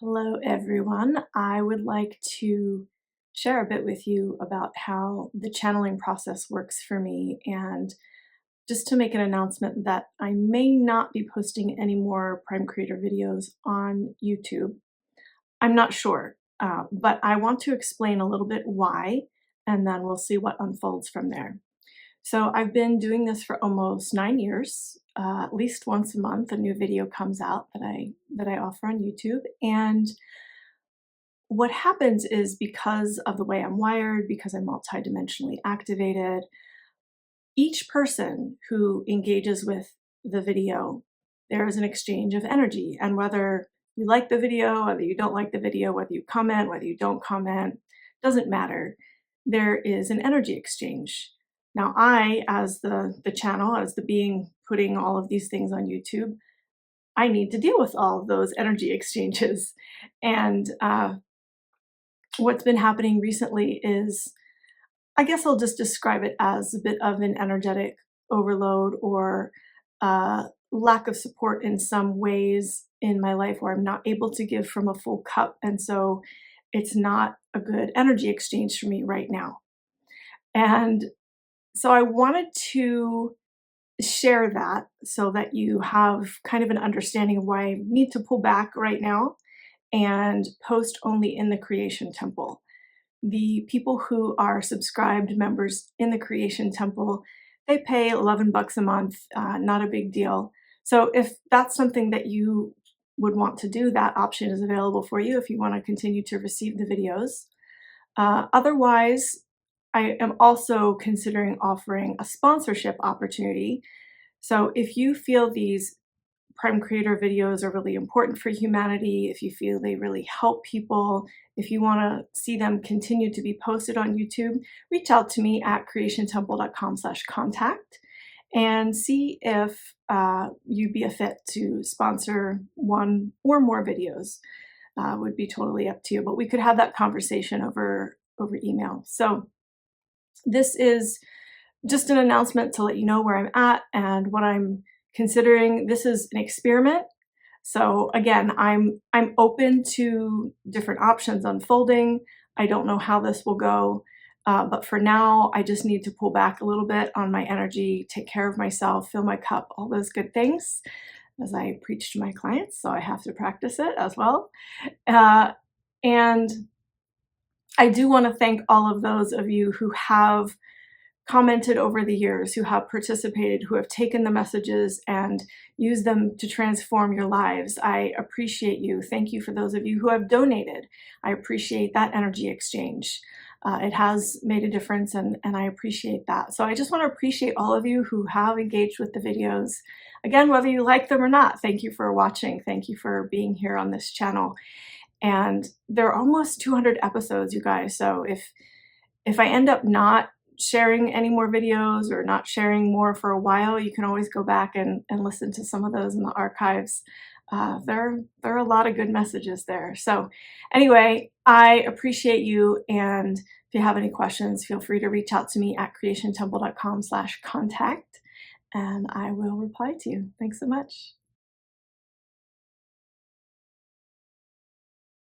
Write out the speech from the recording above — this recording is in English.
Hello, everyone. I would like to share a bit with you about how the channeling process works for me, and just to make an announcement that I may not be posting any more Prime Creator videos on YouTube. I'm not sure, but I want to explain a little bit why, and then we'll see what unfolds from there. So I've been doing this for almost 9 years. At least once a month, a new video comes out that I offer on YouTube, and what happens is because of the way I'm wired, because I'm multidimensionally activated, each person who engages with the video, there is an exchange of energy. And whether you like the video, whether you don't like the video, whether you comment, whether you don't comment, doesn't matter. There is an energy exchange. Now, I, as the channel, as the being putting all of these things on YouTube, I need to deal with all of those energy exchanges. And what's been happening recently is, I guess I'll just describe it as a bit of an energetic overload or lack of support in some ways in my life where I'm not able to give from a full cup. And so it's not a good energy exchange for me right now. And so I wanted to share that so that you have kind of an understanding of why I need to pull back right now and post only in the Creation Temple. The people who are subscribed members in the Creation Temple, they pay 11 bucks a month, not a big deal. So if that's something that you would want to do, that option is available for you if you want to continue to receive the videos. Otherwise, I am also considering offering a sponsorship opportunity. So if you feel these Prime Creator videos are really important for humanity, if you feel they really help people, if you want to see them continue to be posted on YouTube, reach out to me at creationtemple.com/contact and see if you'd be a fit to sponsor one or more videos. Would be totally up to you, but we could have that conversation over email. So this is just an announcement to let you know where I'm at and what I'm considering. This is an experiment. So again, I'm open to different options unfolding. I don't know how this will go, but for now, I just need to pull back a little bit on my energy, take care of myself, fill my cup, all those good things as I preach to my clients. So I have to practice it as well. And I do want to thank all of those of you who have commented over the years, who have participated, who have taken the messages and used them to transform your lives. I appreciate you. Thank you for those of you who have donated. I appreciate that energy exchange. It has made a difference, and I appreciate that. So I just want to appreciate all of you who have engaged with the videos. Again, whether you like them or not, thank you for watching. Thank you for being here on this channel. And there are almost 200 episodes, you guys. So if I end up not sharing any more videos or not sharing more for a while, you can always go back and listen to some of those in the archives. There are a lot of good messages there. So anyway, I appreciate you. And if you have any questions, feel free to reach out to me at creationtemple.com/contact, and I will reply to you. Thanks so much.